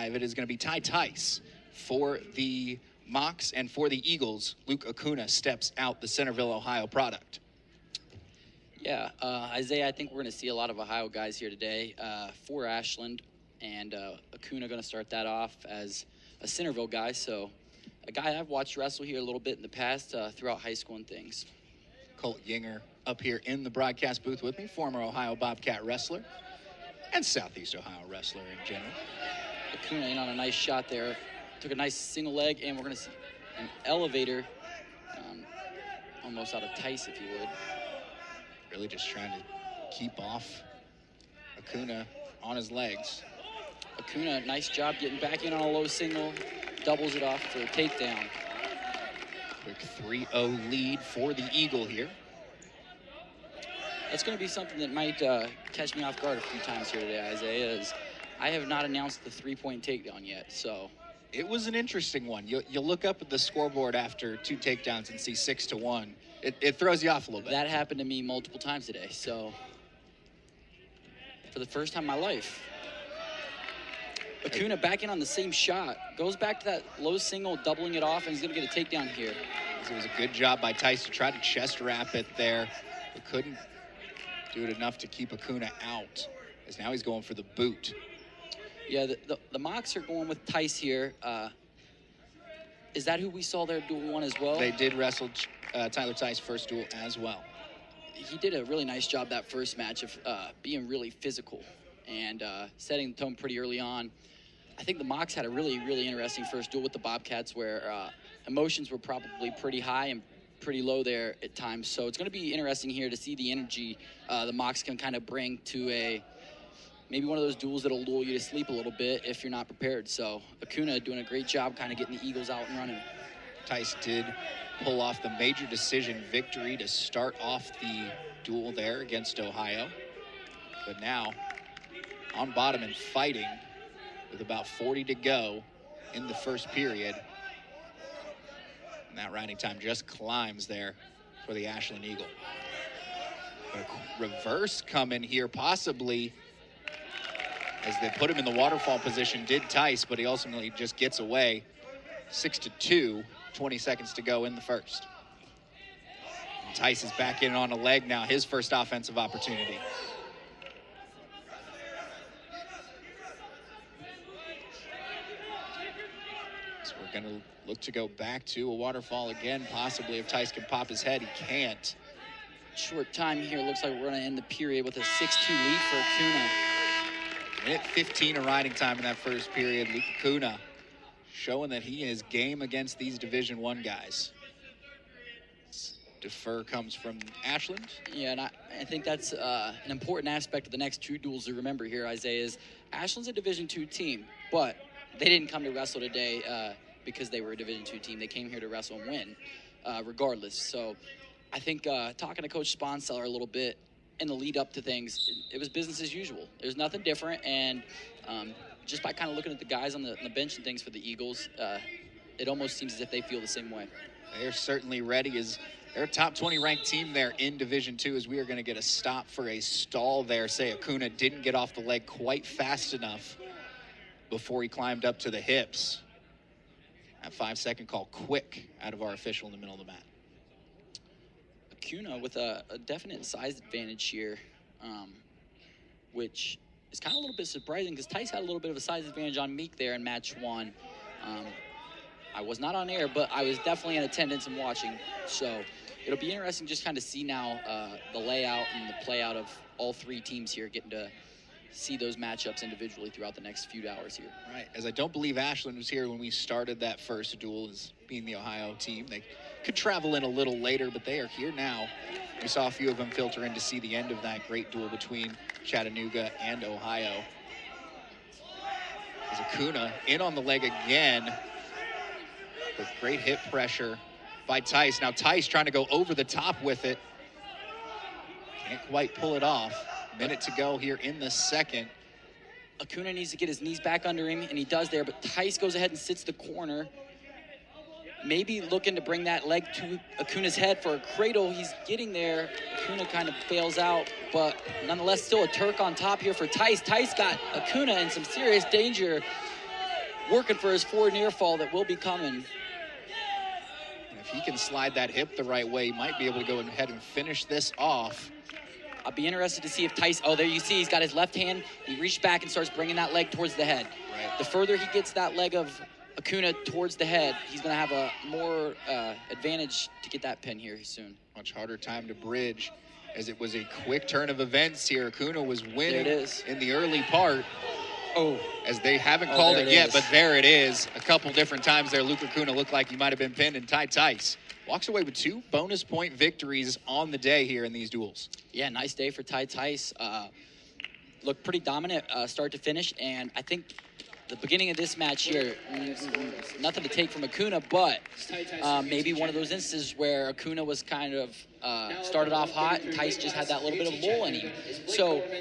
5, it is going to be Tice. For the Mocs and for the Eagles, Luke Acuna steps out, the Centerville, Ohio product. Yeah, Isaiah, I think we're going to see a lot of Ohio guys here today for Ashland, and Acuna going to start that off as a Centerville guy, so a guy I've watched wrestle here a little bit in the past throughout high school and things. Colt Yinger up here in the broadcast booth with me, former Ohio Bobcat wrestler and Southeast Ohio wrestler in general. Acuna in on a nice shot there. Took a nice single leg, and we're going to see an elevator almost out of Tice, if you would. Really just trying to keep off Acuna on his legs. Acuna, nice job getting back in on a low single, doubles it off for a takedown. Quick 3-0 lead for the Eagle here. That's going to be something that might catch me off guard a few times here today, Isaiah, is I have not announced the three-point takedown yet, so. It was an interesting one. You look up at the scoreboard after 2 takedowns and see 6-1. It throws you off a little bit. That happened to me multiple times today, so for the first time in my life. Acuna back in on the same shot. Goes back to that low single, doubling it off, and he's going to get a takedown here. It was a good job by Tice to try to chest wrap it there, but couldn't do it enough to keep Acuna out, as now he's going for the boot. Yeah, the Mocs are going with Tice here. Is that who we saw there duel 1 as well? They did wrestle Tyler Tice first duel as well. He did a really nice job that first match of being really physical and setting the tone pretty early on. I think the Mocs had a really, really interesting first duel with the Bobcats where emotions were probably pretty high and pretty low there at times. So it's going to be interesting here to see the energy the Mocs can kind of bring to maybe one of those duels that'll lull you to sleep a little bit if you're not prepared. So Acuna doing a great job kind of getting the Eagles out and running. Tice did pull off the major decision victory to start off the duel there against Ohio. But now on bottom and fighting with about 40 to go in the first period. And that riding time just climbs there for the Ashland Eagle. A reverse coming here possibly, as they put him in the waterfall position, did Tice, but he ultimately just gets away. 6-2, 20 seconds to go in the first. And Tice is back in on a leg now, his first offensive opportunity. So we're gonna look to go back to a waterfall again, possibly if Tice can pop his head. He can't. Short time here. Looks like we're going to end the period with a 6-2 lead for Acuna. Minute 15 of riding time in that first period. Luke Acuna showing that he is game against these Division I guys. Defer comes from Ashland. Yeah, and I think that's an important aspect of the next 2 duels to remember here, Isaiah, is Ashland's a Division II team, but they didn't come to wrestle today because they were a Division II team. They came here to wrestle and win regardless. So I think talking to Coach Sponseller a little bit in the lead up to things, it was business as usual. There's nothing different, and just by kind of looking at the guys on the bench and things for the Eagles, it almost seems as if they feel the same way. They're certainly ready. They're a top 20 ranked team there in Division II, as we are going to get a stop for a stall there. Say Acuna didn't get off the leg quite fast enough before he climbed up to the hips. That 5-second call quick out of our official in the middle of the mat. Acuna with a definite size advantage here, which is kind of a little bit surprising because Tice had a little bit of a size advantage on Meek there in match 1. I was not on air, but I was definitely in attendance and watching. So it'll be interesting just kind of see now the layout and the play out of all 3 teams here, getting to see those matchups individually throughout the next few hours here. Right, as I don't believe Ashland was here when we started that first duel as being the Ohio team. They could travel in a little later, but they are here now. We saw a few of them filter in to see the end of that great duel between Chattanooga and Ohio. As Acuna in on the leg again, with great hip pressure by Tice. Now Tice trying to go over the top with it. Can't quite pull it off. Minute to go here in the second. Acuna needs to get his knees back under him, and he does there, but Tice goes ahead and sits the corner. Maybe looking to bring that leg to Acuna's head for a cradle. He's getting there. Acuna kind of bails out, but nonetheless still a Turk on top here for Tice. Tice got Acuna in some serious danger. working for his forward near fall that will be coming. And if he can slide that hip the right way, he might be able to go ahead and finish this off. I'll be interested to see if Tice, oh, there you see, he's got his left hand. He reached back and starts bringing that leg towards the head. Right. The further he gets that leg of Acuna towards the head, he's going to have a more advantage to get that pin here soon. Much harder time to bridge, as it was a quick turn of events here. Acuna was winning There it is. in the early part. Oh, As they haven't called there it it yet, is. but there it is. A couple different times there, Luke Acuna looked like he might have been pinned, and Tice walks away with 2 bonus point victories on the day here in these duels. yeah, nice day for Tice. Looked pretty dominant start to finish, and I think the beginning of this match here, nothing to take from Acuna, but maybe one of those instances where Acuna was kind of started off hot, and Tice just had that little bit of a lull in him. So